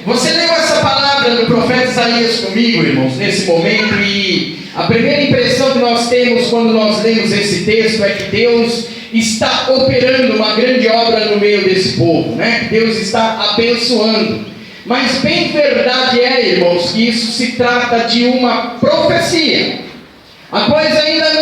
Você leu essa palavra do profeta Isaías comigo, irmãos, nesse momento, e a primeira impressão que nós temos quando nós lemos esse texto é que Deus está operando uma grande obra no meio desse povo, né? Deus está abençoando. Mas bem verdade é, irmãos, que isso se trata de uma profecia. A coisa ainda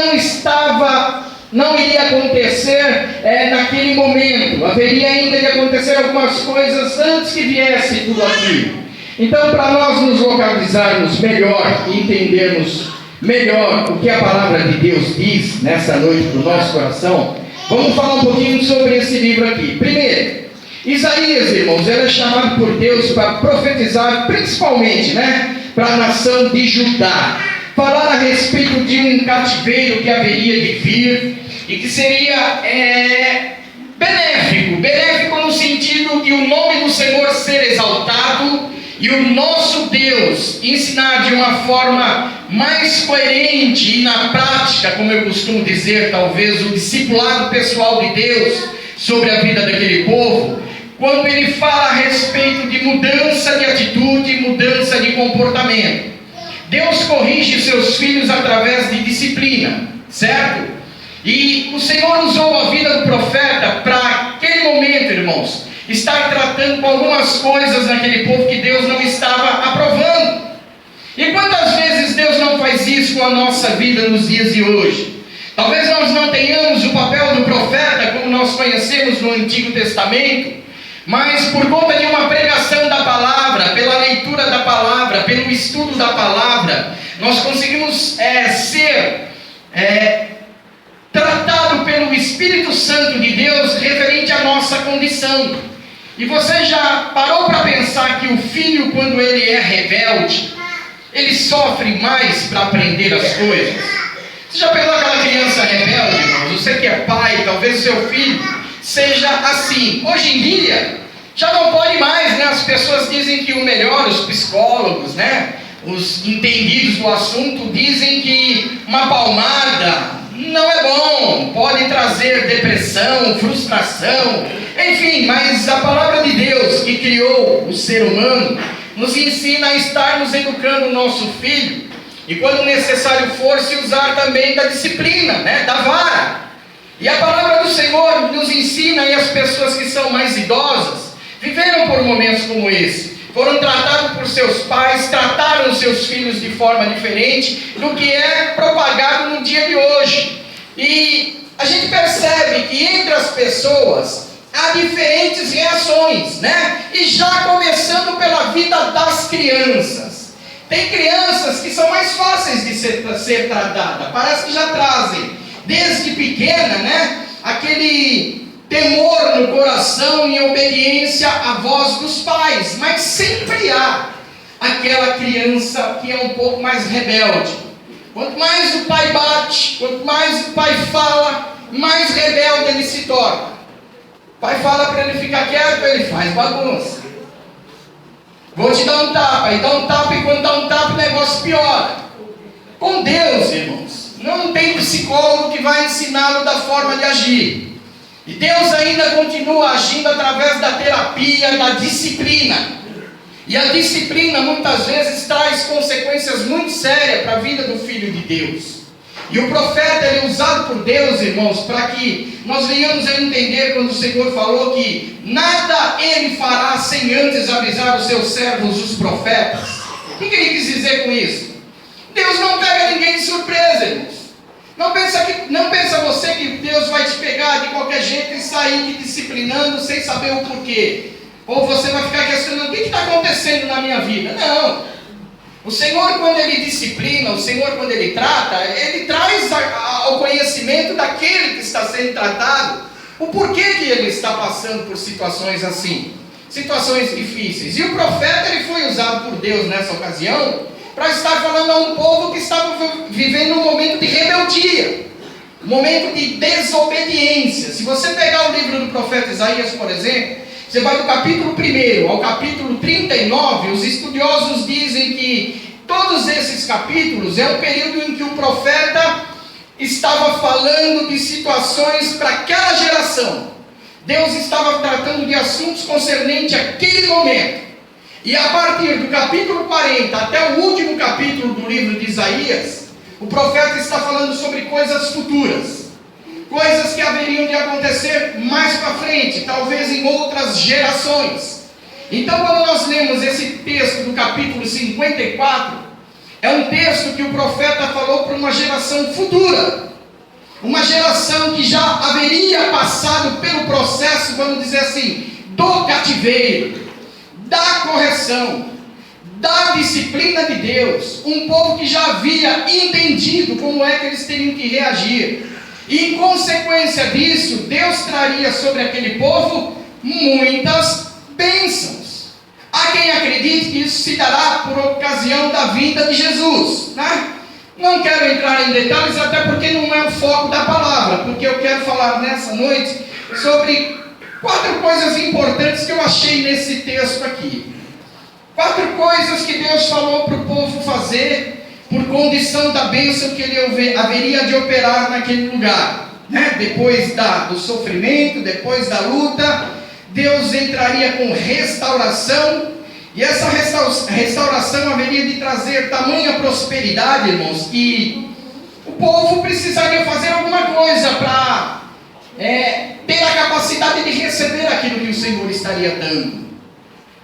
não iria acontecer naquele momento. Haveria ainda de acontecer algumas coisas antes que viesse tudo aquilo. Então, para nós nos localizarmos melhor e entendermos melhor o que a palavra de Deus diz nessa noite para o nosso coração, vamos falar um pouquinho sobre esse livro aqui. Primeiro, Isaías, irmãos, ele é chamado por Deus para profetizar principalmente, para a nação de Judá. Falar a respeito de um cativeiro que haveria de vir e que seria benéfico no sentido de o nome do Senhor ser exaltado e o nosso Deus ensinar de uma forma mais coerente e na prática, como eu costumo dizer, talvez o discipulado pessoal de Deus sobre a vida daquele povo, quando ele fala a respeito de mudança de atitude, mudança de comportamento. Deus corrige seus filhos através de disciplina, certo? E o Senhor usou a vida do profeta para aquele momento, irmãos, estar tratando com algumas coisas naquele povo que Deus não estava aprovando. E quantas vezes Deus não faz isso com a nossa vida nos dias de hoje? Talvez nós não tenhamos o papel do profeta como nós conhecemos no Antigo Testamento, mas por conta de uma pregação da palavra, pela leitura da palavra, pelo estudo da palavra, nós conseguimos ser tratado pelo Espírito Santo de Deus referente à nossa condição. E você já parou para pensar que o filho, quando ele é rebelde, ele sofre mais para aprender as coisas? Você já pegou aquela criança rebelde, irmãos? Você que é pai, talvez o seu filho seja assim. Hoje em dia, já não pode mais, as pessoas dizem que o melhor, os psicólogos, os entendidos do assunto, dizem que uma palmada não é bom, pode trazer depressão, frustração, enfim, mas a palavra de Deus que criou o ser humano, nos ensina a estarmos educando o nosso filho, e quando necessário for, se usar também da disciplina, da vara. E a palavra do Senhor nos ensina, e as pessoas que são mais idosas, viveram por momentos como esse, foram tratados por seus pais, trataram os seus filhos de forma diferente do que é propagado no dia de hoje. E a gente percebe que entre as pessoas há diferentes reações, E já começando pela vida das crianças. Tem crianças que são mais fáceis de ser tratadas, parece que já trazem desde pequena, aquele temor no coração em obediência à voz dos pais, mas sempre há aquela criança que é um pouco mais rebelde. Quanto mais o pai bate, quanto mais o pai fala, mais rebelde ele se torna. O pai fala para ele ficar quieto, ele faz bagunça. Vou te dar um tapa, e dá um tapa, e quando dá um tapa o negócio piora. Com Deus, irmãos, não tem psicólogo que vai ensiná-lo da forma de agir. E Deus ainda continua agindo através da terapia, da disciplina. E a disciplina muitas vezes traz consequências muito sérias para a vida do Filho de Deus. E o profeta ele é usado por Deus, irmãos, para que nós venhamos a entender quando o Senhor falou que nada ele fará sem antes avisar os seus servos, os profetas. O que ele quis dizer com isso? Deus não pega ninguém de surpresa, irmãos. Não pensa você que Deus vai te pegar de qualquer jeito e sair te disciplinando sem saber o porquê. Ou você vai ficar questionando, o que está acontecendo na minha vida? Não. O Senhor, quando Ele disciplina, o Senhor, quando Ele trata, Ele traz ao conhecimento daquele que está sendo tratado o porquê que ele está passando por situações assim, situações difíceis. E o profeta ele foi usado por Deus nessa ocasião para estar falando a um povo que estava vivendo um momento de rebeldia, um momento de desobediência. Se você pegar o livro do profeta Isaías, por exemplo, você vai do capítulo 1 ao capítulo 39, os estudiosos dizem que todos esses capítulos é um período em que o profeta estava falando de situações para aquela geração. Deus estava tratando de assuntos concernentes àquele momento. E a partir do capítulo 40 até o último capítulo do livro de Isaías, o profeta está falando sobre coisas futuras, coisas que haveriam de acontecer mais para frente, talvez em outras gerações. Então, quando nós lemos esse texto do capítulo 54, é um texto que o profeta falou para uma geração futura, uma geração que já haveria passado pelo processo, vamos dizer assim, do cativeiro, da correção, da disciplina de Deus, um povo que já havia entendido como é que eles teriam que reagir, e em consequência disso, Deus traria sobre aquele povo muitas bênçãos. Há quem acredite que isso se dará por ocasião da vinda de Jesus, né? Não quero entrar em detalhes, até porque não é o foco da palavra, porque eu quero falar nessa noite sobre 4 coisas importantes que eu achei nesse texto aqui. 4 coisas que Deus falou para o povo fazer, por condição da bênção que ele haveria de operar naquele lugar, né? Depois do sofrimento, depois da luta, Deus entraria com restauração, e essa restauração haveria de trazer tamanha prosperidade, irmãos, que o povo precisaria fazer alguma coisa para ter a capacidade de receber aquilo que o Senhor estaria dando.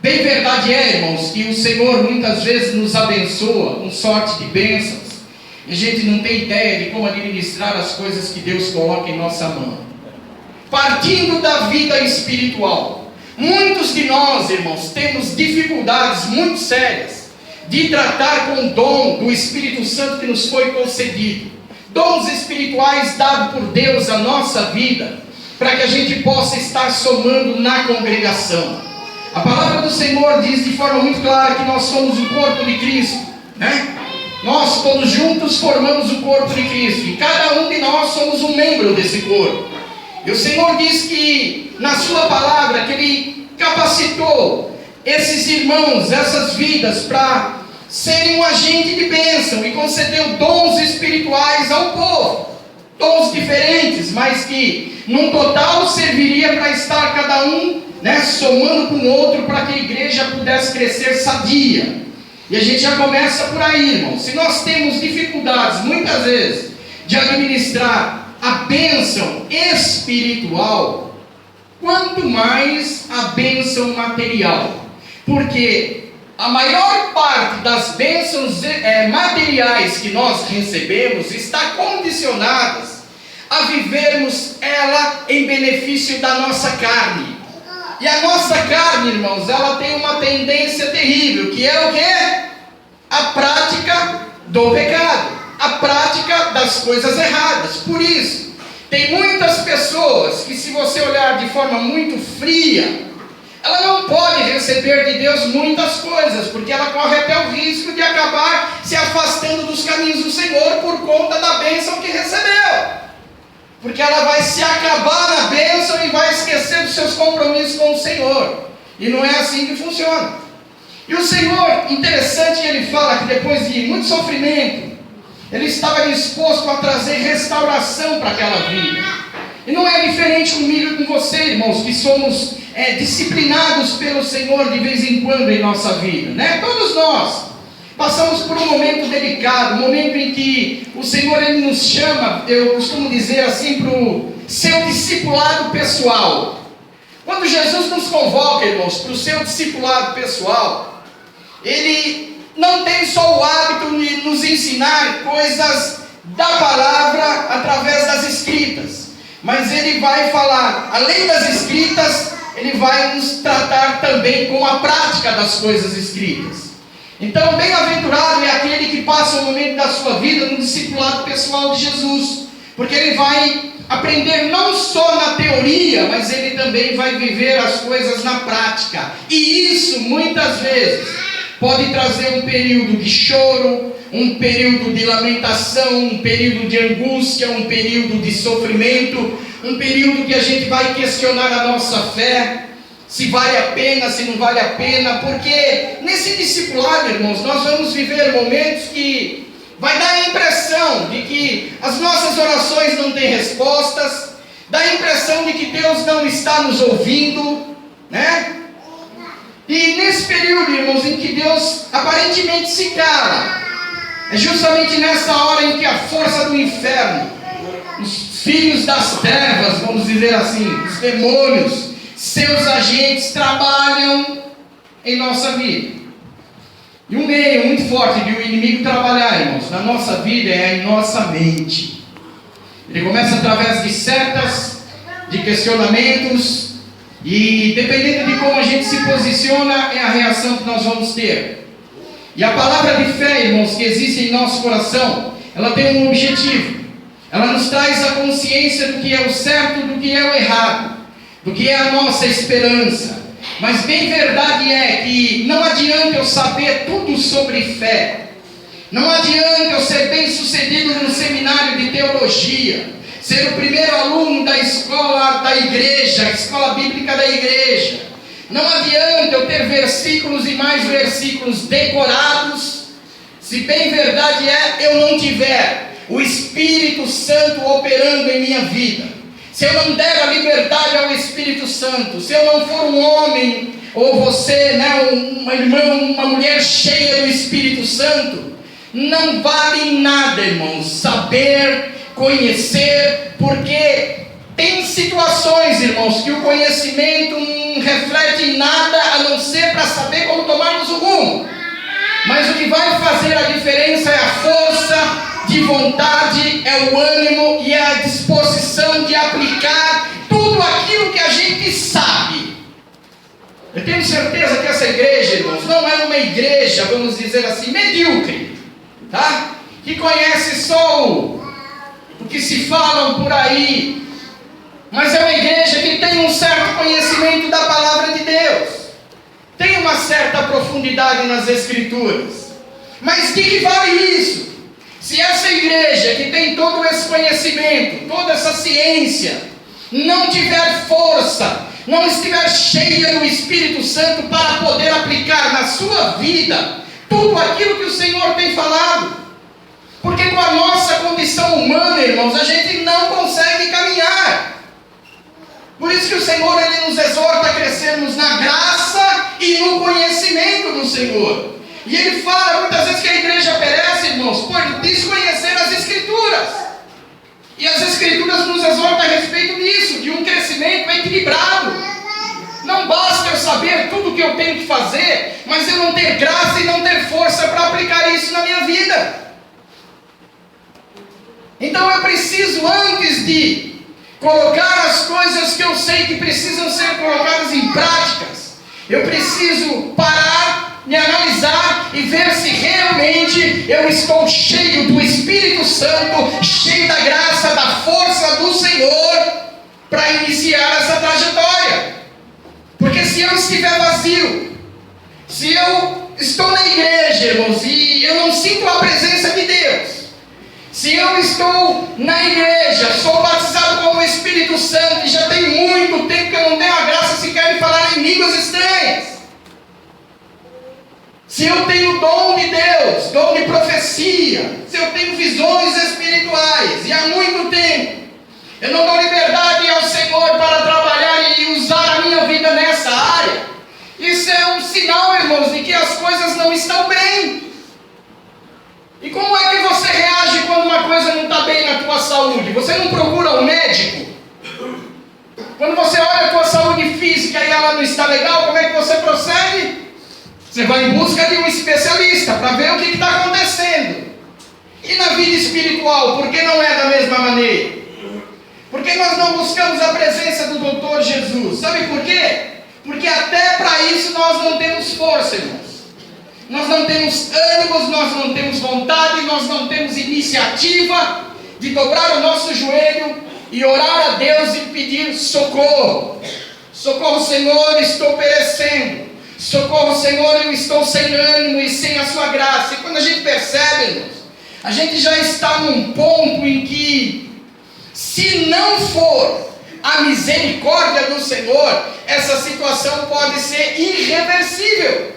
Bem verdade é, irmãos, que o Senhor muitas vezes nos abençoa com sorte de bênçãos, e a gente não tem ideia de como administrar as coisas que Deus coloca em nossa mão. Partindo da vida espiritual, muitos de nós, irmãos, temos dificuldades muito sérias de tratar com o dom do Espírito Santo que nos foi concedido, dons espirituais dados por Deus à nossa vida, para que a gente possa estar somando na congregação. A palavra do Senhor diz de forma muito clara que nós somos o corpo de Cristo, né? Nós todos juntos formamos o corpo de Cristo, e cada um de nós somos um membro desse corpo. E o Senhor diz que na sua palavra que Ele capacitou esses irmãos, essas vidas, para serem um agente de bênção, e concedeu dons espirituais ao povo, dons diferentes, mas que num total serviria para estar cada um, né, somando com o outro, para que a igreja pudesse crescer sadia. E a gente já começa por aí, irmão. Se nós temos dificuldades muitas vezes de administrar a bênção espiritual, quanto mais a bênção material, porque a maior parte das bênçãos materiais que nós recebemos está condicionadas a vivermos ela em benefício da nossa carne. E a nossa carne, irmãos, ela tem uma tendência terrível, que é o quê? A prática do pecado, a prática das coisas erradas. Por isso, tem muitas pessoas que, se você olhar de forma muito fria, ela não pode receber de Deus muitas coisas, porque ela corre até o risco de acabar se afastando dos caminhos do Senhor por conta da bênção que recebeu. Porque ela vai se acabar na bênção e vai esquecer dos seus compromissos com o Senhor. E não é assim que funciona. E o Senhor, interessante que Ele fala que depois de muito sofrimento, Ele estava disposto a trazer restauração para aquela vida. E não é diferente comigo e com você, irmãos, que somos disciplinados pelo Senhor de vez em quando em nossa vida, né? Todos nós passamos por um momento delicado, um momento em que o Senhor Ele nos chama, eu costumo dizer assim, para o seu discipulado pessoal. Quando Jesus nos convoca, irmãos, para o seu discipulado pessoal, Ele não tem só o hábito de nos ensinar coisas da palavra através das escritas, mas Ele vai falar, além das escritas, Ele vai nos tratar também com a prática das coisas escritas. Então, bem-aventurado é aquele que passa o momento da sua vida no discipulado pessoal de Jesus, porque ele vai aprender não só na teoria, mas ele também vai viver as coisas na prática. E isso, muitas vezes, pode trazer um período de choro, um período de lamentação, um período de angústia, um período de sofrimento, um período que a gente vai questionar a nossa fé, se vale a pena, se não vale a pena, porque nesse discipulado, irmãos, nós vamos viver momentos que vai dar a impressão de que as nossas orações não têm respostas, dá a impressão de que Deus não está nos ouvindo, né? E nesse período, irmãos, em que Deus aparentemente se cala, é justamente nessa hora em que a força do inferno, os filhos das trevas, vamos dizer assim, os demônios, seus agentes trabalham em nossa vida. E um meio muito forte de o inimigo trabalhar, irmãos, na nossa vida é em nossa mente. Ele começa através de setas, de questionamentos, e dependendo de como a gente se posiciona, é a reação que nós vamos ter. E a palavra de fé, irmãos, que existe em nosso coração, ela tem um objetivo. Ela nos traz a consciência do que é o certo, do que é o errado, do que é a nossa esperança. Mas bem verdade é que não adianta eu saber tudo sobre fé. Não adianta eu ser bem sucedido no seminário de teologia, ser o primeiro aluno da escola da igreja, escola bíblica da igreja. Não adianta eu ter versículos e mais versículos decorados, se bem verdade é eu não tiver o Espírito Santo operando em minha vida. Se eu não der a liberdade ao Espírito Santo, se eu não for um homem, ou você, uma irmã, uma mulher cheia do Espírito Santo, não vale nada, irmãos, saber, conhecer, porque tem situações, irmãos, que o conhecimento não reflete em nada, a não ser para saber como tomarmos o rumo. Mas o que vai fazer a diferença é a força de vontade, é o ânimo e a disposição de aplicar tudo aquilo que a gente sabe. Eu tenho certeza que essa igreja, irmãos, não é uma igreja, vamos dizer assim, medíocre, tá? Que conhece só o que se falam por aí, mas é uma igreja que tem um certo conhecimento da palavra de Deus, tem uma certa profundidade nas Escrituras. Mas o que vale isso? Se essa igreja que tem todo esse conhecimento, toda essa ciência, não tiver força, não estiver cheia do Espírito Santo para poder aplicar na sua vida tudo aquilo que o Senhor tem falado, porque com a nossa condição humana, irmãos, a gente não consegue caminhar. Por isso que o Senhor, Ele nos exorta a crescermos na graça e no conhecimento do Senhor. E Ele fala muitas vezes que a igreja perece, irmãos, por desconhecer as Escrituras. E as Escrituras nos exortam a respeito disso, de um crescimento equilibrado. Não basta eu saber tudo o que eu tenho que fazer, mas eu não ter graça e não ter força para aplicar isso na minha vida. Então eu preciso, antes de colocar as coisas que eu sei que precisam ser colocadas em práticas, eu preciso parar, me analisar e ver se realmente eu estou cheio do Espírito Santo, cheio da graça, da força do Senhor para iniciar essa trajetória. Porque se eu estiver vazio, se eu estou na igreja, irmãos, e eu não sinto a presença de Deus, se eu estou na igreja, sou batizado com o Espírito Santo e já tem muito tempo que eu não tenho a graça sequer de falar em línguas estranhas, se eu tenho dom de Deus, dom de profecia, se eu tenho visões espirituais e há muito tempo eu não dou liberdade ao Senhor para trabalhar e usar a minha vida nessa área, isso é um sinal, irmãos, de que as coisas não estão bem. E como é que você reage quando uma coisa não está bem na tua saúde? Você não procura um médico? Quando você olha a tua saúde física e ela não está legal, como é que você procede? Você vai em busca de um especialista para ver o que está acontecendo. E na vida espiritual, por que não é da mesma maneira? Por que nós não buscamos a presença do Doutor Jesus? Sabe por quê? Porque até para isso nós não temos força, irmãos. Nós não temos ânimos, nós não temos vontade, nós não temos iniciativa de dobrar o nosso joelho e orar a Deus e pedir socorro. Socorro, Senhor, estou perecendo. Socorro, Senhor, eu estou sem ânimo e sem a sua graça. E quando a gente percebe, irmãos, a gente já está num ponto em que, se não for a misericórdia do Senhor, essa situação pode ser irreversível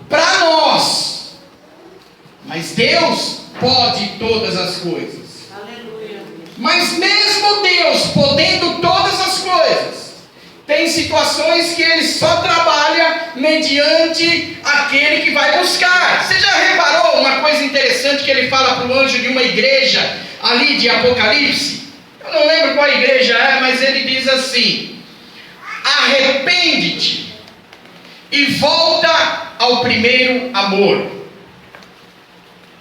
para nós. Mas Deus pode todas as coisas. Aleluia. Mas mesmo Deus podendo todas as coisas, Tem situações que ele só trabalha mediante aquele que vai buscar. Você já reparou uma coisa interessante que ele fala para o anjo de uma igreja ali de Apocalipse? Eu não lembro qual igreja é, mas ele diz assim: arrepende-te e volta ao primeiro amor.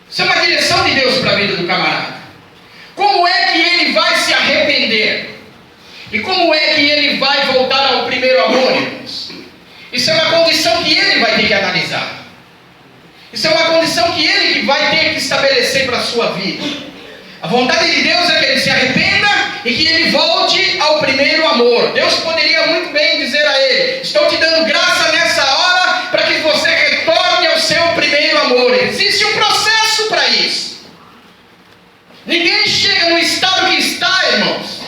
Isso é uma direção de Deus para a vida do camarada. Como é que ele vai se arrepender? E como é que ele vai voltar ao primeiro amor, irmãos? Isso é uma condição que ele vai ter que analisar. Isso é uma condição que ele vai ter que estabelecer para a sua vida. A vontade de Deus é que ele se arrependa e que ele volte ao primeiro amor. Deus poderia muito bem dizer a ele: estou te dando graça nessa hora para que você retorne ao seu primeiro amor. Existe um processo para isso. Ninguém chega no estado que está, irmãos,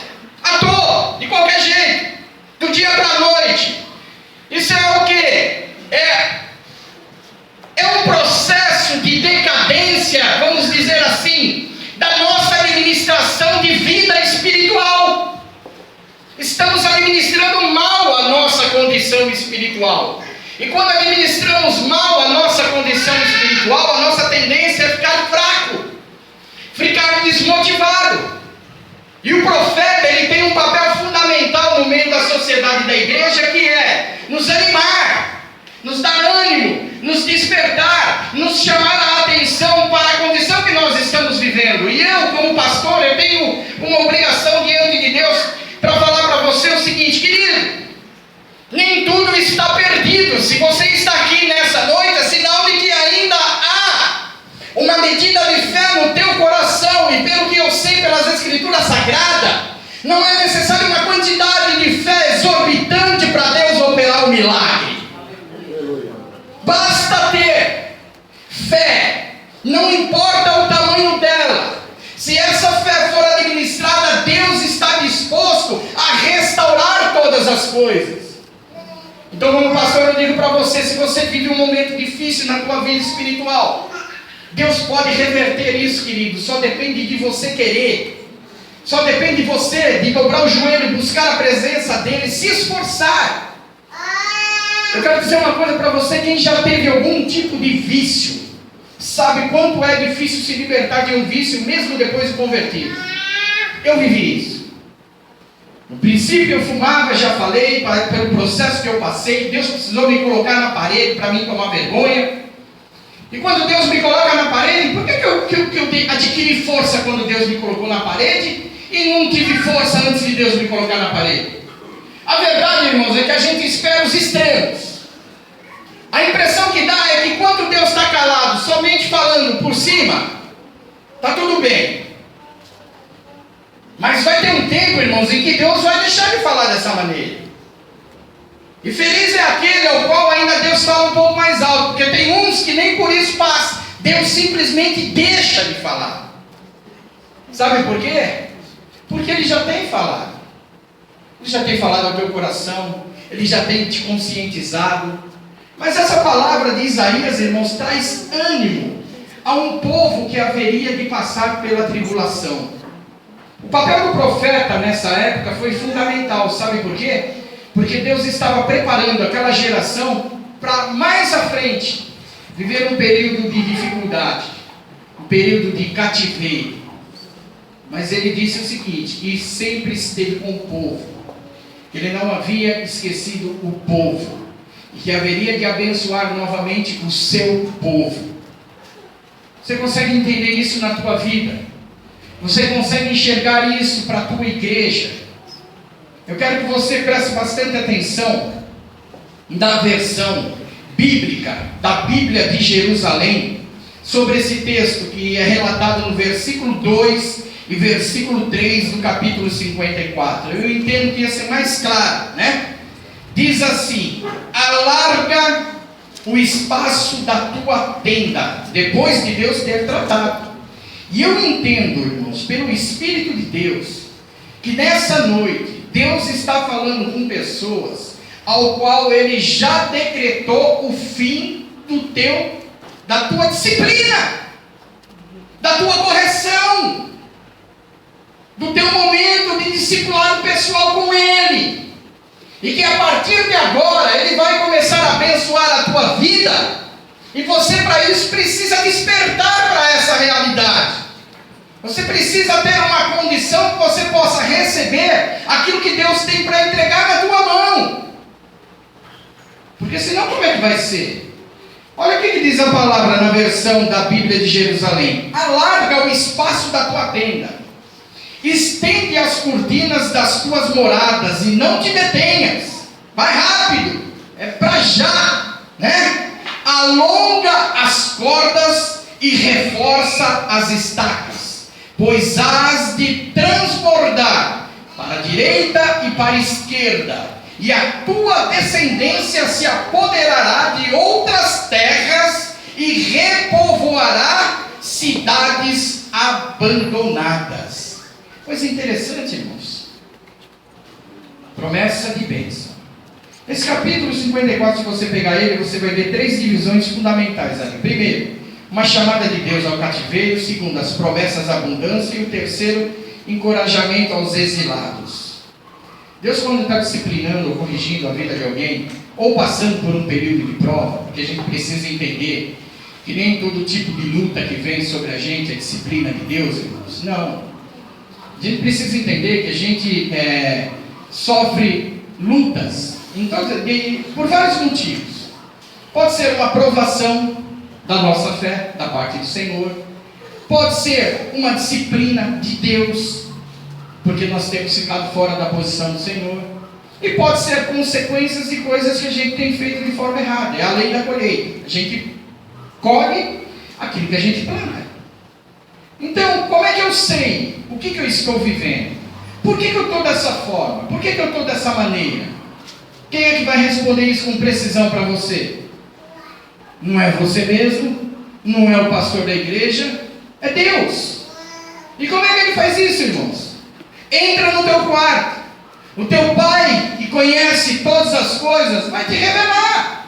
à toa, de qualquer jeito, do dia para a noite. Isso é o quê? É um processo de decadência, vamos dizer assim, da nossa administração de vida espiritual. Estamos administrando mal a nossa condição espiritual. E quando administramos mal a nossa condição espiritual, a nossa tendência é ficar fraco, ficar desmotivado. E o profeta, ele tem um papel fundamental no meio da sociedade da igreja, que é nos animar, nos dar ânimo, nos despertar, nos chamar a atenção para a condição que nós estamos vivendo. E eu, como pastor, eu tenho uma obrigação diante de Deus para falar para você o seguinte: querido, nem tudo está perdido. Se você está aqui nessa noite, é sinal de que ainda há uma medida de fé no teu coração. E pelo que eu sei pelas Escrituras Sagradas, não é necessário uma quantidade de fé exorbitante para Deus operar o milagre. Basta ter fé, não importa o tamanho dela. Se essa fé for administrada, Deus está disposto a restaurar todas as coisas. Então, como pastor, eu digo para você: se você vive um momento difícil na tua vida espiritual, Deus pode reverter isso, querido. Só depende de você querer. Só depende de você de dobrar o joelho, buscar a presença dEle, se esforçar. Eu quero dizer uma coisa para você: quem já teve algum tipo de vício, sabe quanto é difícil se libertar de um vício, mesmo depois de convertido. Eu vivi isso. No princípio eu fumava, já falei, pelo processo que eu passei. Deus precisou me colocar na parede para mim tomar vergonha. E quando Deus me coloca na parede, por que eu adquiri força quando Deus me colocou na parede e não tive força antes de Deus me colocar na parede? A verdade, irmãos, é que a gente espera os extremos. A impressão que dá é que quando Deus está calado, somente falando por cima, está tudo bem. Mas vai ter um tempo, irmãos, em que Deus vai deixar de falar dessa maneira. E feliz é aquele ao qual ainda Deus fala um pouco mais alto, porque tem uns que nem por isso passa. Deus simplesmente deixa de falar. Sabe por quê? Porque Ele já tem falado. Ele já tem falado ao teu coração, Ele já tem te conscientizado. Mas essa palavra de Isaías, irmãos, traz ânimo a um povo que haveria de passar pela tribulação. O papel do profeta nessa época foi fundamental, sabe por quê? Porque Deus estava preparando aquela geração para mais à frente viver um período de dificuldade, um período de cativeiro. Mas Ele disse o seguinte: que sempre esteve com o povo, Ele não havia esquecido o povo, e que haveria de abençoar novamente o seu povo. Você consegue entender isso na tua vida? Você consegue enxergar isso para a tua igreja? Eu quero que você preste bastante atenção na versão bíblica da Bíblia de Jerusalém sobre esse texto que é relatado no versículo 2 e versículo 3 do capítulo 54. Eu entendo que ia ser mais claro, né? Diz assim: alarga o espaço da tua tenda, depois de Deus ter tratado. E eu entendo, irmãos, pelo Espírito de Deus, que nessa noite Deus está falando com pessoas ao qual Ele já decretou o fim da tua disciplina, da tua correção, do teu momento de discipulado pessoal com Ele. E que a partir de agora Ele vai começar a abençoar a tua vida. E você para isso precisa despertar para essa realidade. Você precisa ter uma condição que você possa receber aquilo que Deus tem para entregar na tua mão. Porque senão como é que vai ser? Olha o que diz a palavra na versão da Bíblia de Jerusalém. Alarga o espaço da tua tenda. Estende as cortinas das tuas moradas e não te detenhas. Vai rápido. É para já, né? Alonga as cordas e reforça as estacas, pois hás de transbordar para a direita e para a esquerda, e a tua descendência se apoderará de outras terras e repovoará cidades abandonadas. Coisa interessante, irmãos. Promessa de bênção. Esse capítulo 54, se você pegar ele, você vai ver 3 divisões fundamentais ali. Primeiro, uma chamada de Deus ao cativeiro. Segundo, as promessas da abundância. E o terceiro, encorajamento aos exilados. Deus, quando está disciplinando ou corrigindo a vida de alguém, ou passando por um período de prova, porque a gente precisa entender que nem todo tipo de luta que vem sobre a gente é disciplina de Deus, irmãos. Não. A gente precisa entender que a gente sofre lutas então, por vários motivos. Pode ser uma provação da nossa fé, da parte do Senhor. Pode ser uma disciplina de Deus, porque nós temos ficado fora da posição do Senhor. E pode ser consequências de coisas que a gente tem feito de forma errada. É a lei da colheita. A gente colhe aquilo que a gente planta. Então, como é que eu sei o que eu estou vivendo? Por que eu estou dessa forma? Por que eu estou dessa maneira? Quem é que vai responder isso com precisão para você? Não é você mesmo, não é o pastor da igreja, é Deus. E como é que Ele faz isso, irmãos? Entra no teu quarto, o teu Pai, que conhece todas as coisas, vai te revelar.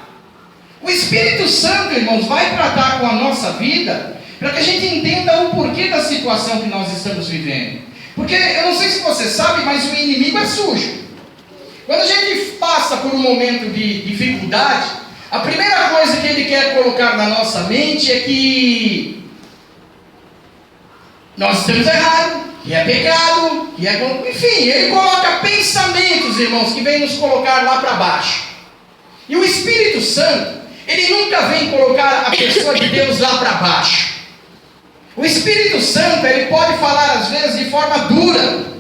O Espírito Santo, irmãos, vai tratar com a nossa vida, para que a gente entenda o porquê da situação que nós estamos vivendo. Porque, eu não sei se você sabe, mas o inimigo é sujo. Quando a gente passa por um momento de dificuldade, a primeira coisa que ele quer colocar na nossa mente é que nós estamos errados, que é pecado, que é... Enfim, ele coloca pensamentos, irmãos, que vêm nos colocar lá para baixo. E o Espírito Santo, ele nunca vem colocar a pessoa de Deus lá para baixo. O Espírito Santo, ele pode falar às vezes de forma dura,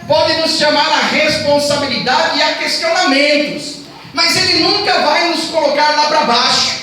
pode nos chamar a responsabilidade e a questionamentos, mas Ele nunca vai nos colocar lá para baixo.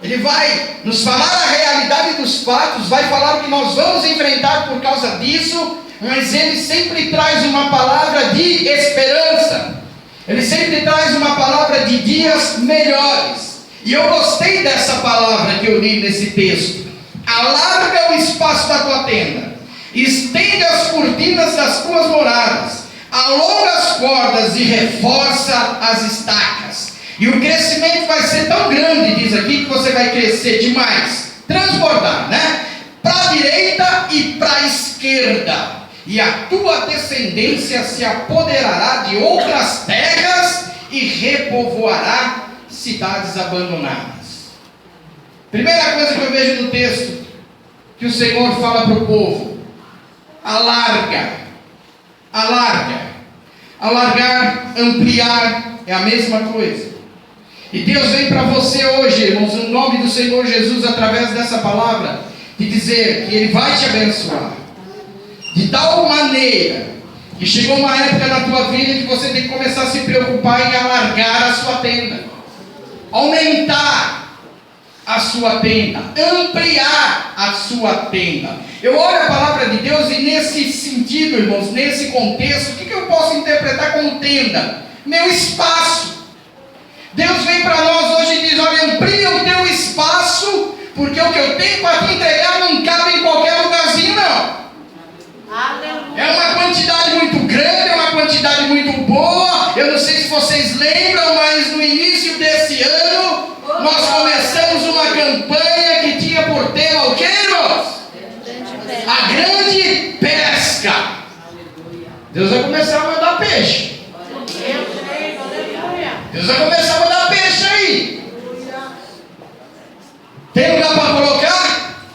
Ele vai nos falar a realidade dos fatos, vai falar o que nós vamos enfrentar por causa disso, mas Ele sempre traz uma palavra de esperança. Ele sempre traz uma palavra de dias melhores. E eu gostei dessa palavra que eu li nesse texto. Alarga o espaço da tua tenda, estende as cortinas das tuas moradas, alonga as cordas e reforça as estacas. E o crescimento vai ser tão grande, diz aqui, que você vai crescer demais, transbordar, né? Para a direita e para a esquerda. E a tua descendência se apoderará de outras terras e repovoará cidades abandonadas. Primeira coisa que eu vejo no texto, que o Senhor fala para o povo: alarga, alarga. Alargar, ampliar, é a mesma coisa. E Deus vem para você hoje, irmãos, no nome do Senhor Jesus, através dessa palavra, de dizer que Ele vai te abençoar, de tal maneira, que chegou uma época na tua vida que você tem que começar a se preocupar em alargar a sua tenda, aumentar a sua tenda, ampliar a sua tenda. Eu olho a palavra de Deus e nesse sentido, irmãos, nesse contexto, o que eu posso interpretar como tenda? Meu espaço. Deus vem para nós hoje e diz: olha, amplia o teu espaço, porque o que eu tenho para te entregar não cabe em qualquer lugarzinho, não. Aleluia. É uma quantidade muito grande, é uma quantidade muito boa. Eu não sei se vocês lembram, mas no início desse ano, nós começamos uma campanha que tinha por tema o que, irmãos? A grande pesca. Deus vai começar a mandar peixe. Deus vai começar a mandar peixe aí. Tem lugar para colocar?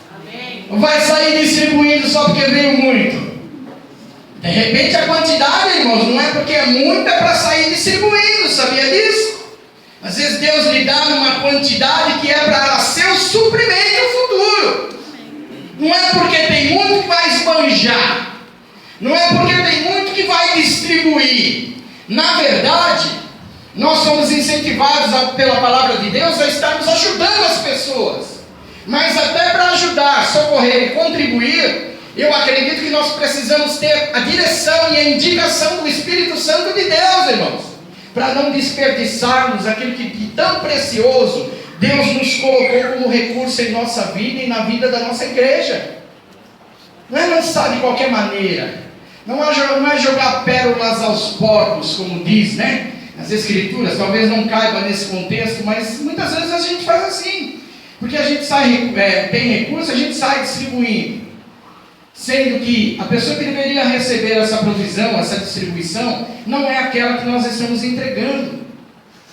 Ou vai sair distribuindo só porque veio muito? De repente a quantidade, irmãos, não é porque é muito, é para sair distribuindo, sabia disso? Às vezes Deus lhe dá uma quantidade que é para seu suprimento no futuro. Não é porque tem muito que vai esbanjar. Não é porque tem muito que vai distribuir. Na verdade, nós somos incentivados pela palavra de Deus a estarmos ajudando as pessoas. Mas até para ajudar, socorrer e contribuir, eu acredito que nós precisamos ter a direção e a indicação do Espírito Santo de Deus, irmãos, para não desperdiçarmos aquilo que de tão precioso Deus nos colocou como recurso em nossa vida e na vida da nossa igreja. Não é lançar de qualquer maneira, não é jogar pérolas aos porcos, como diz, né? As Escrituras, talvez não caiba nesse contexto, mas muitas vezes a gente faz assim, porque a gente tem recurso, a gente sai distribuindo, sendo que a pessoa que deveria receber essa provisão, essa distribuição, não é aquela que nós estamos entregando,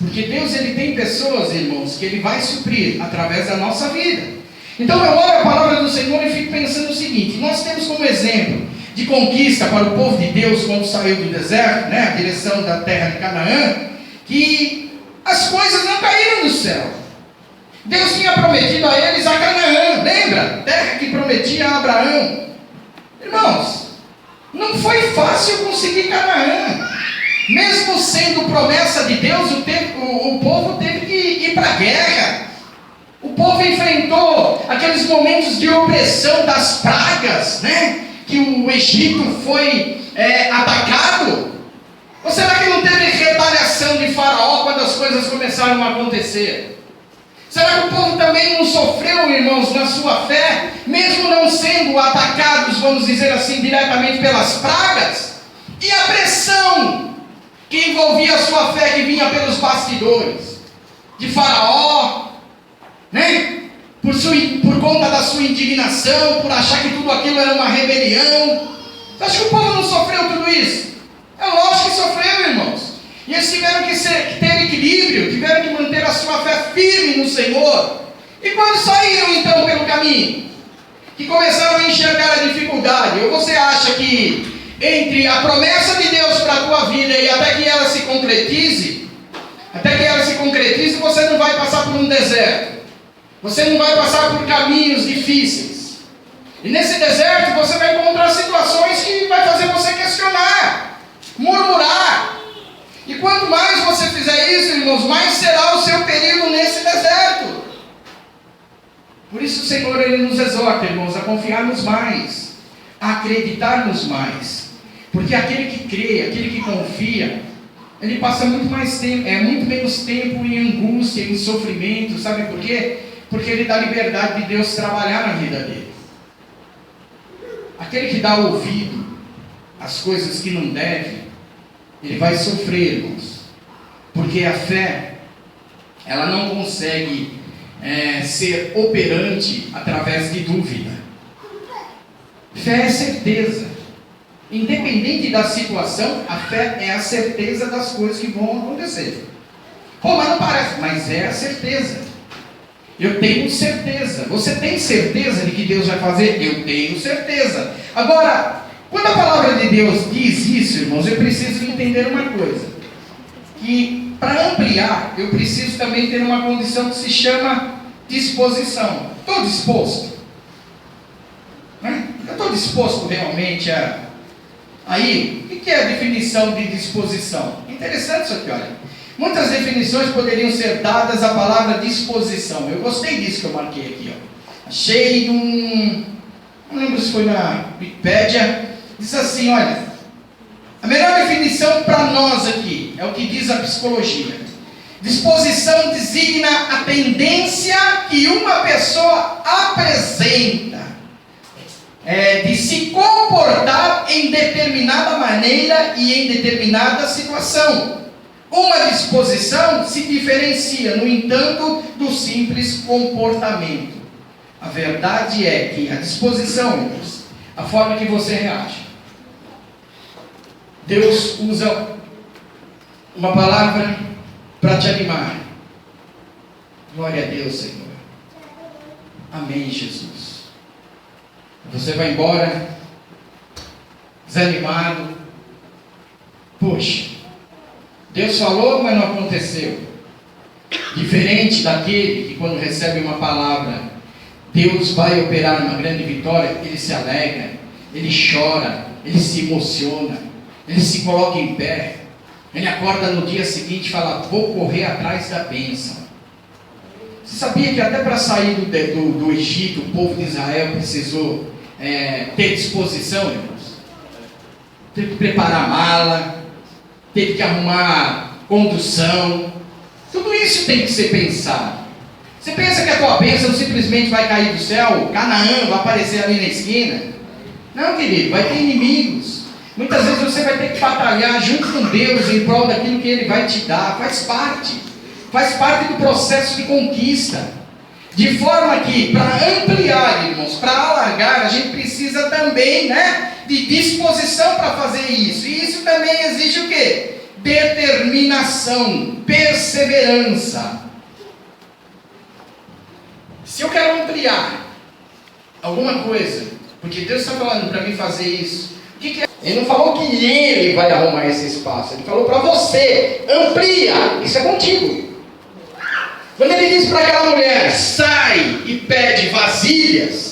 porque Deus, Ele tem pessoas, irmãos, que Ele vai suprir através da nossa vida. Então eu olho a palavra do Senhor e fico pensando o seguinte: nós temos como exemplo de conquista para o povo de Deus quando saiu do deserto, né, a direção da terra de Canaã, que as coisas não caíram do céu. Deus tinha prometido a eles a Canaã, lembra? Terra que prometia a Abraão. Irmãos, não foi fácil conseguir Canaã. Mesmo sendo promessa de Deus, o povo teve que ir para a guerra. O povo enfrentou aqueles momentos de opressão das pragas, né? Que o Egito foi atacado. Ou será que não teve retaliação de Faraó quando as coisas começaram a acontecer? Será que o povo também não sofreu, irmãos, na sua fé, mesmo não sendo atacados, vamos dizer assim, diretamente pelas pragas? E a pressão que envolvia a sua fé, que vinha pelos bastidores, de Faraó, né? Por conta da sua indignação, por achar que tudo aquilo era uma rebelião. Você acha que o povo não sofreu tudo isso? É lógico que sofreu, irmãos. E eles tiveram que ter equilíbrio, tiveram que manter a sua fé firme no Senhor. E quando saíram então pelo caminho, que começaram a enxergar a dificuldade, ou você acha que entre a promessa de Deus para a tua vida e até que ela se concretize, você não vai passar por um deserto, você não vai passar por caminhos difíceis, e nesse deserto você vai encontrar situações que vai fazer você questionar, murmurar, e quanto mais você fizer isso, irmãos, mais será o seu período nesse deserto. Por isso o Senhor, Ele nos exorta, irmãos, a confiarmos mais, a acreditarmos mais, porque aquele que crê, aquele que confia, ele passa muito mais tempo, muito menos tempo em angústia, em sofrimento. Sabe por quê? Porque ele dá liberdade de Deus trabalhar na vida dele. Aquele que dá ouvido às coisas que não deve, ele vai sofrer, irmãos, porque a fé, ela não consegue ser operante através de dúvida. Fé é certeza. Independente da situação, a fé é a certeza das coisas que vão acontecer. Pô, mas não parece, mas é a certeza. Eu tenho certeza. Você tem certeza de que Deus vai fazer? Eu tenho certeza. Agora, quando a palavra de Deus diz isso, irmãos, eu preciso entender uma coisa, que para ampliar, eu preciso também ter uma condição que se chama disposição. Estou disposto? Eu estou disposto realmente a... Aí, o que é a definição de disposição? Interessante isso aqui, olha. Muitas definições poderiam ser dadas à palavra disposição. Eu gostei disso que eu marquei aqui, ó. Achei não lembro se foi na Wikipédia. Diz assim, olha, a melhor definição para nós aqui é o que diz a psicologia. Disposição designa a tendência que uma pessoa apresenta de se comportar em determinada maneira e em determinada situação. Uma disposição se diferencia, no entanto, do simples comportamento. A verdade é que a disposição, irmãos, a forma que você reage. Deus usa uma palavra para te animar. Glória a Deus, Senhor. Amém, Jesus. Você vai embora desanimado. Poxa, Deus falou, mas não aconteceu. Diferente daquele que quando recebe uma palavra, Deus vai operar uma grande vitória, ele se alegra, ele chora, ele se emociona, ele se coloca em pé, ele acorda no dia seguinte e fala: vou correr atrás da bênção. Você sabia que até para sair do Egito, o povo de Israel precisou ter disposição, irmãos? Teve que preparar a mala, teve que arrumar condução. Tudo isso tem que ser pensado. Você pensa que a tua bênção simplesmente vai cair do céu? Canaã vai aparecer ali na esquina? Não, querido, vai ter inimigos. Muitas vezes você vai ter que batalhar junto com Deus em prol daquilo que Ele vai te dar. Faz parte do processo de conquista. De forma que, para ampliar, irmãos, para alargar, a gente precisa também, de disposição para fazer isso. E isso também exige o quê? Determinação, perseverança. Se eu quero ampliar alguma coisa, porque Deus está falando para mim fazer isso, o que é? Ele não falou que Ele vai arrumar esse espaço, Ele falou para você: amplia, isso é contigo. Quando Ele diz para aquela mulher: sai e pede vasilhas,